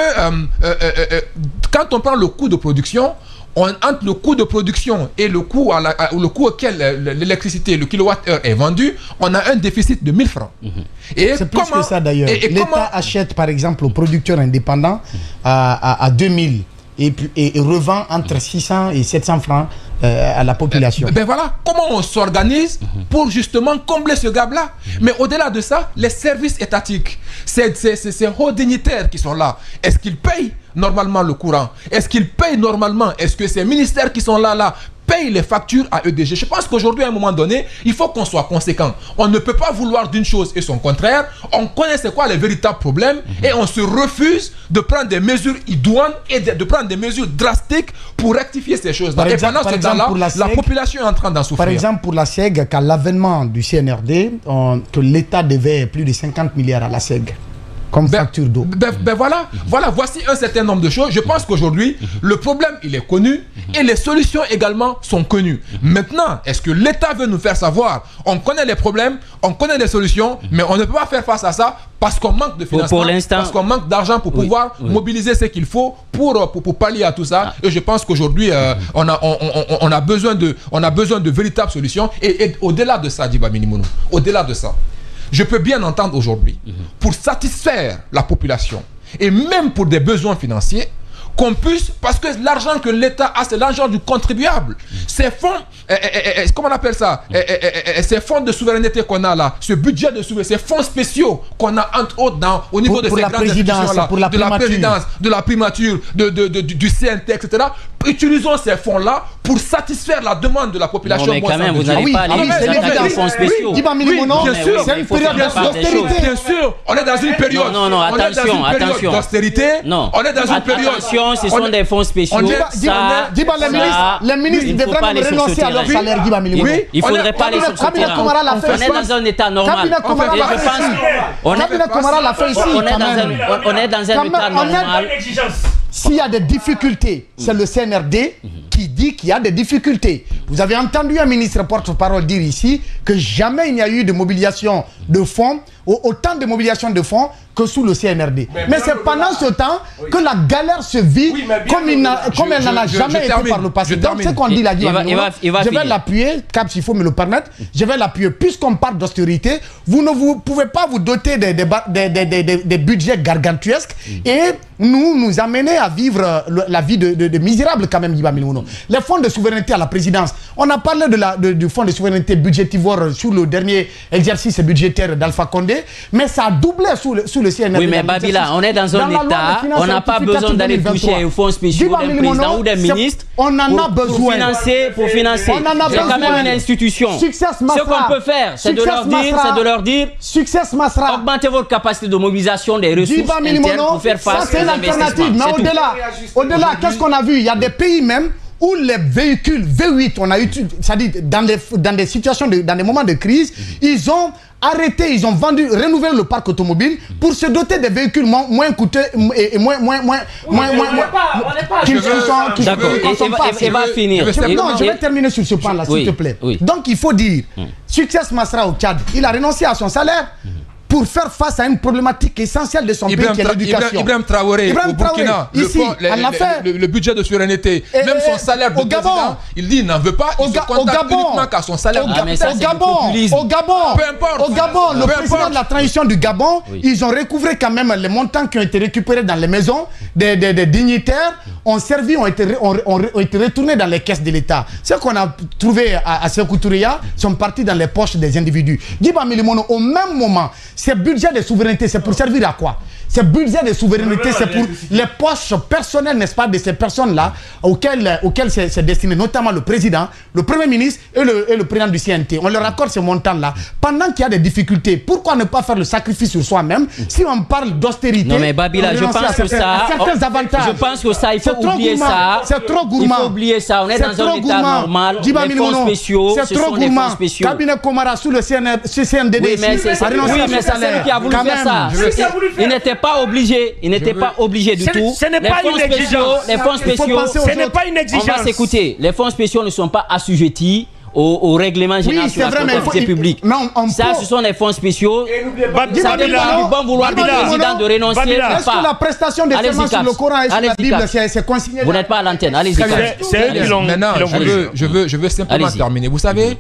quand on prend le coût de production, entre le coût de production et le coût auquel l'électricité, le kilowattheure est vendu, on a un déficit de 1000 francs. C'est plus que ça d'ailleurs. L'État achète par exemple aux producteurs indépendants à 2000 et revend entre 600 et 700 francs à la population. Ben voilà, comment on s'organise pour justement combler ce gap-là. Mais au-delà de ça, les services étatiques, ces hauts dignitaires qui sont là, est-ce qu'ils payent normalement le courant? Est-ce qu'ils payent normalement? Est-ce que ces ministères qui sont là paye les factures à EDG. Je pense qu'aujourd'hui, à un moment donné, il faut qu'on soit conséquent. On ne peut pas vouloir d'une chose et son contraire. On connaît c'est quoi les véritables problèmes et on se refuse de prendre des mesures idoines et de prendre des mesures drastiques pour rectifier ces choses. Et pendant ce temps-là, la population est en train d'en souffrir. Par exemple, pour la SEG, qu'à l'avènement du CNRD, que l'État devait plus de 50 milliards à la SEG. Comme facture d'eau. Voilà, voici un certain nombre de choses. Je pense qu'aujourd'hui, le problème, il est connu et les solutions également sont connues. Maintenant, est-ce que l'État veut nous faire savoir? On connaît les problèmes, on connaît les solutions, mais on ne peut pas faire face à ça parce qu'on manque de financement, parce qu'on manque d'argent pour pouvoir mobiliser ce qu'il faut pour pallier à tout ça. Et je pense qu'aujourd'hui, on a besoin de véritables solutions. Et au-delà de ça, Djiba Minimounou, au-delà de ça, je peux bien entendre aujourd'hui, pour satisfaire la population et même pour des besoins financiers, qu'on puisse, parce que l'argent que l'État a, c'est l'argent du contribuable. Ces fonds, comment on appelle ça, ces fonds de souveraineté qu'on a là, ce budget de souveraineté, ces fonds spéciaux qu'on a entre autres au niveau de ces grandes institutions-là, de la présidence, de la primature, du CNT, etc. Utilisons ces fonds-là pour satisfaire la demande de la population. Non, mais quand même, vous n'allez pas aller dans les fonds spéciaux. Bien sûr, c'est une période d'austérité. Bien sûr, on est dans une période. Non, attention. D'austérité. Non, on est dans une période. Attention, ce sont des fonds spéciaux. Les ministres devraient même renoncer à leur salaire, Djiba Minimounou. Oui, il ne faudrait pas les sur le terrain. On est dans un état normal. Et je pense on est dans un état normal. S'il y a des difficultés, c'est le CNRD qui dit qu'il y a des difficultés. Vous avez entendu un ministre porte-parole dire ici que jamais il n'y a eu de mobilisation de fonds, autant de mobilisation de fonds que sous le CNRD. Mais c'est pendant ce temps que la galère se vit comme elle n'en a jamais été par le passé. Donc ce qu'on dit là, je vais l'appuyer, Cap s'il faut me le permettre, je vais l'appuyer. Puisqu'on parle d'austérité, vous pouvez pas vous doter des budgets gargantuesques et nous amener à vivre la vie de misérable quand même, Djiba Minimounou. Les fonds de souveraineté à la présidence, on a parlé du fonds de souveraineté budgétivore sur le dernier exercice budgétaire d'Alpha Condé, mais ça a doublé sous le CNRD. Oui, mais Babila, on est dans un état, on n'a pas besoin d'aller toucher aux fonds spéciaux d'un président ou d'un ministre. On en a besoin. Pour financer. C'est quand même une institution. Ce qu'on peut faire, c'est de leur dire, augmentez votre capacité de mobilisation des ressources internes pour faire face aux investissements. Mais au-delà, qu'est-ce qu'on a vu? Il y a des pays même où les véhicules V8, on a eu, c'est-à-dire dans des situations, dans des moments de crise, ils ont arrêté, ils ont renouvelé le parc automobile pour se doter des véhicules moins coûteux et moins D'accord, et va finir. Non, je vais terminer sur ce point-là, s'il te plaît. Donc il faut dire, Success Masra au Tchad, il a renoncé à son salaire pour faire face à une problématique essentielle de son pays qui est l'éducation. Ibrahim Traoré, au Burkina, le budget de souveraineté, même son salaire de président, il dit qu'il n'en veut pas, il se contente uniquement qu'à son salaire. Au Gabon, le président de la transition du Gabon, ils ont recouvré quand même les montants qui ont été récupérés dans les maisons des dignitaires, ont servi, ont été retournés dans les caisses de l'État. Ce qu'on a trouvé à Sékou Touria sont partis dans les poches des individus. Djiba Minimounou, au même moment, ces budgets de souveraineté, c'est pour servir à quoi? Ces budgets de souveraineté, c'est pour les poches personnelles, n'est-ce pas, de ces personnes-là auxquelles c'est destiné, notamment le président, le premier ministre et le président du CNT. On leur accorde ces montants-là. Pendant qu'il y a des difficultés, pourquoi ne pas faire le sacrifice sur soi-même? Si on parle d'austérité, non mais Babila, je pense que ça, il faut oublier ça. C'est trop gourmand. Il faut oublier ça. On est dans un état normal. Les fonds spéciaux, c'est trop gourmand. Cabinet Komara sous le CNDD. Oui, mais c'est celui qui a voulu faire ça. Il n'était pas obligé. Il n'était pas obligé du tout. Ce n'est pas une exigence. Les fonds spéciaux, ce n'est pas une exigence. On va s'écouter. Les fonds spéciaux ne sont pas assujettis au règlement général sur la comptabilité publique. Ça, ce sont les fonds spéciaux. Ça dépend du bon vouloir du président de renoncer ou pas. Est-ce que la prestation de serment sur le Coran et sur la Bible, c'est consigné? Vous n'êtes pas à l'antenne. Allez-y. Maintenant, je veux simplement terminer. Vous savez,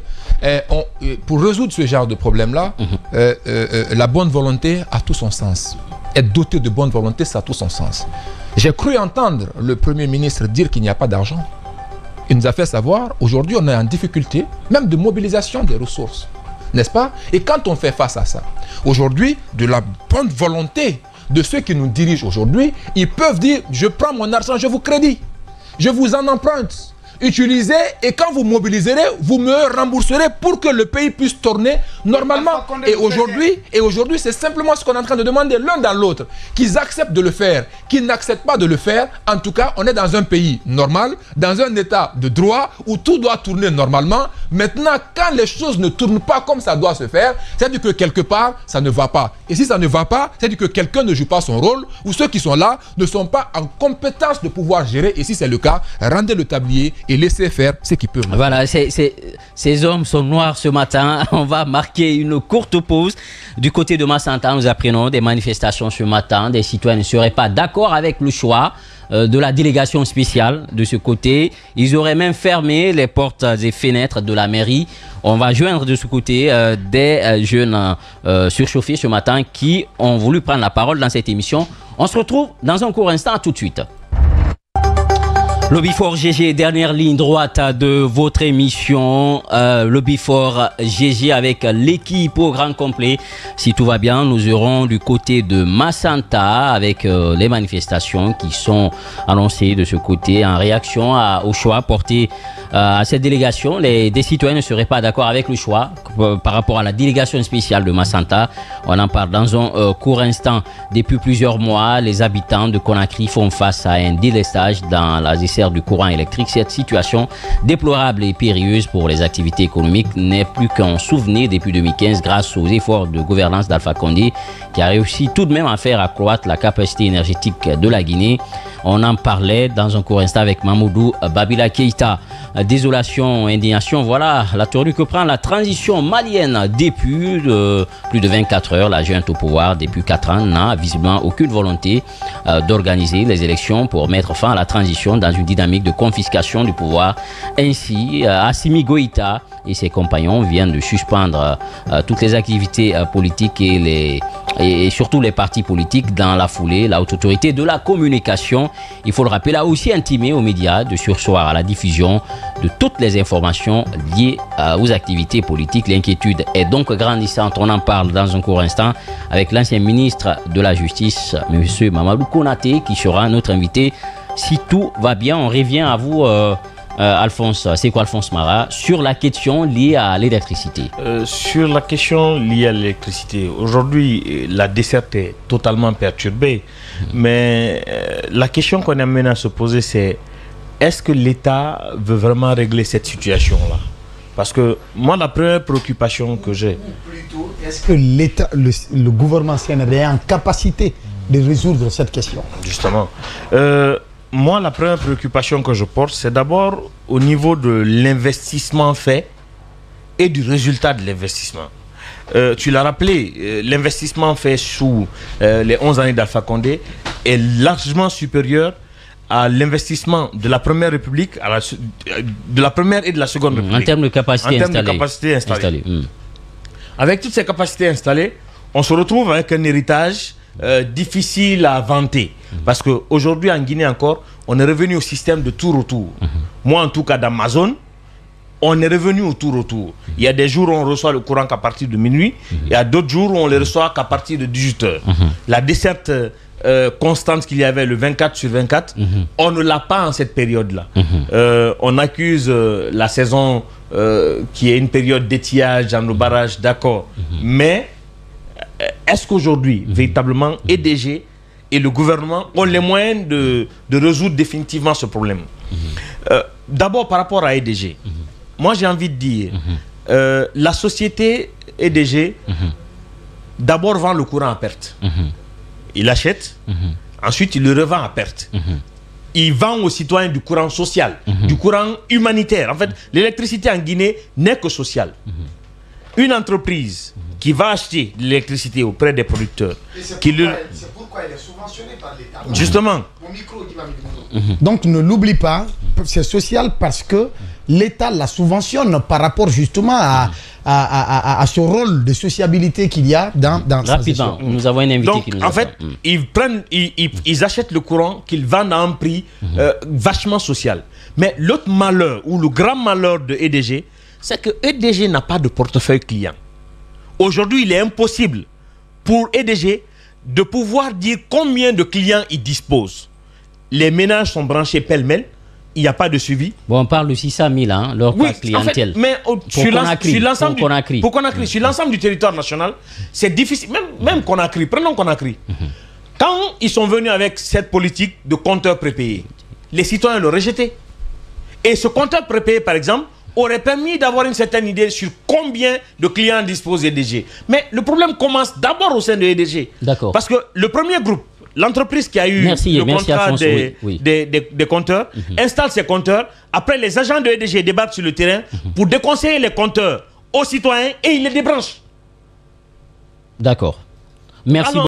pour résoudre ce genre de problème-là, la bonne volonté a tout son sens. Être doté de bonne volonté, ça a tout son sens. J'ai cru entendre le Premier ministre dire qu'il n'y a pas d'argent. Il nous a fait savoir, aujourd'hui on est en difficulté, même de mobilisation des ressources. N'est-ce pas? Et quand on fait face à ça, aujourd'hui, de la bonne volonté de ceux qui nous dirigent aujourd'hui, ils peuvent dire, je prends mon argent, je vous crédite, je vous en emprunte. utilisez et quand vous mobiliserez, vous me rembourserez pour que le pays puisse tourner normalement. Et aujourd'hui, c'est simplement ce qu'on est en train de demander l'un dans l'autre. Qu'ils acceptent de le faire, qu'ils n'acceptent pas de le faire. En tout cas, on est dans un pays normal, dans un état de droit où tout doit tourner normalement. Maintenant, quand les choses ne tournent pas comme ça doit se faire, c'est-à-dire que quelque part, ça ne va pas. Et si ça ne va pas, c'est-à-dire que quelqu'un ne joue pas son rôle ou ceux qui sont là ne sont pas en compétence de pouvoir gérer. Et si c'est le cas, rendez le tablier et laissez faire ce qu'ils peuvent. Voilà, ces hommes sont noirs ce matin. On va marquer une courte pause. Du côté de Massanta, nous apprenons des manifestations ce matin. Des citoyens ne seraient pas d'accord avec le choix de la délégation spéciale de ce côté. Ils auraient même fermé les portes et fenêtres de la mairie. On va joindre de ce côté des jeunes surchauffés ce matin qui ont voulu prendre la parole dans cette émission. On se retrouve dans un court instant, tout de suite. Lobby for GG, dernière ligne droite de votre émission. Lobby for GG avec l'équipe au grand complet. Si tout va bien, nous irons du côté de Massanta avec les manifestations qui sont annoncées de ce côté en réaction au choix porté à cette délégation. Des citoyens ne seraient pas d'accord avec le choix par rapport à la délégation spéciale de Massanta. On en parle dans un court instant. Depuis plusieurs mois, les habitants de Conakry font face à un délestage dans la desserte du courant électrique. Cette situation déplorable et périlleuse pour les activités économiques n'est plus qu'un souvenir depuis 2015 grâce aux efforts de gouvernance d'Alpha Condé qui a réussi tout de même à faire accroître la capacité énergétique de la Guinée. On en parlait dans un court instant avec Mamoudou Babila Keïta. Désolation, indignation, voilà la tournure que prend la transition malienne depuis plus de 24 heures. La junte au pouvoir depuis 4 ans n'a visiblement aucune volonté d'organiser les élections pour mettre fin à la transition dans une dynamique de confiscation du pouvoir. Ainsi, Assimi Goïta et ses compagnons viennent de suspendre toutes les activités politiques et surtout les partis politiques dans la foulée. La haute autorité de la communication, il faut le rappeler, a aussi intimé aux médias de surseoir à la diffusion de toutes les informations liées aux activités politiques. L'inquiétude est donc grandissante. On en parle dans un court instant avec l'ancien ministre de la Justice, M. Mamadou Konaté, qui sera notre invité. Si tout va bien, on revient à vous, Alphonse Mara, sur la question liée à l'électricité. Sur la question liée à l'électricité, aujourd'hui, la desserte est totalement perturbée. Mais la question qu'on amène à se poser, c'est est-ce que l'État veut vraiment régler cette situation-là? Parce que moi, la première préoccupation que j'ai... Plutôt, est-ce que l'État, le gouvernement CNRD est en capacité de résoudre cette question? Justement. Moi, la première préoccupation que je porte, c'est d'abord au niveau de l'investissement fait et du résultat de l'investissement. Tu l'as rappelé, l'investissement fait sous les 11 années d'Alpha Condé est largement supérieur à l'investissement de la Première République, de la Première et de la Seconde République. En termes de capacité installée. Avec toutes ces capacités installées, on se retrouve avec un héritage difficile à vanter. Parce qu'aujourd'hui, en Guinée encore, on est revenu au système de tour-retour. Moi, en tout cas, dans ma zone, on est revenu au tour-retour. Il y a des jours où on reçoit le courant qu'à partir de minuit, il y a d'autres jours où on le reçoit qu'à partir de 18h. La desserte constante qu'il y avait le 24 sur 24, on ne l'a pas en cette période-là. On accuse la saison qui est une période d'étiage dans nos barrages, d'accord. Mais est-ce qu'aujourd'hui, véritablement, EDG et le gouvernement ont les moyens de résoudre définitivement ce problème? D'abord, par rapport à EDG, moi j'ai envie de dire, la société EDG, d'abord vend le courant à perte. Il achète, ensuite il le revend à perte. Il vend aux citoyens du courant social, du courant humanitaire. En fait, l'électricité en Guinée n'est que sociale. Une entreprise qui va acheter de l'électricité auprès des producteurs. C'est pourquoi elle est subventionnée par l'État. Justement. Donc ne l'oublie pas, c'est social parce que l'État la subventionne par rapport justement à ce rôle de sociabilité qu'il y a dans rapidement, nous avons un invité. Donc, qui nous en fait, ils achètent le courant qu'ils vendent à un prix vachement social. Mais l'autre malheur, ou le grand malheur de EDG, c'est que EDG n'a pas de portefeuille client. Aujourd'hui, il est impossible pour EDG de pouvoir dire combien de clients il dispose. Les ménages sont branchés pêle-mêle, il n'y a pas de suivi. Bon, on parle de 600 000, hein, leur Oui, clientèle. en fait, mais sur l'ensemble sur l'ensemble du territoire national, c'est difficile. Même Conakry, prenons Conakry. Quand ils sont venus avec cette politique de compteur prépayé, les citoyens l'ont rejeté. Et ce compteur prépayé, par exemple, aurait permis d'avoir une certaine idée sur combien de clients dispose EDG. Mais le problème commence d'abord au sein de EDG. D'accord. Parce que le premier groupe, l'entreprise qui a eu le contrat des compteurs, installe ses compteurs. Après, les agents de EDG débarquent sur le terrain pour déconseiller les compteurs aux citoyens et ils les débranchent. D'accord. Merci.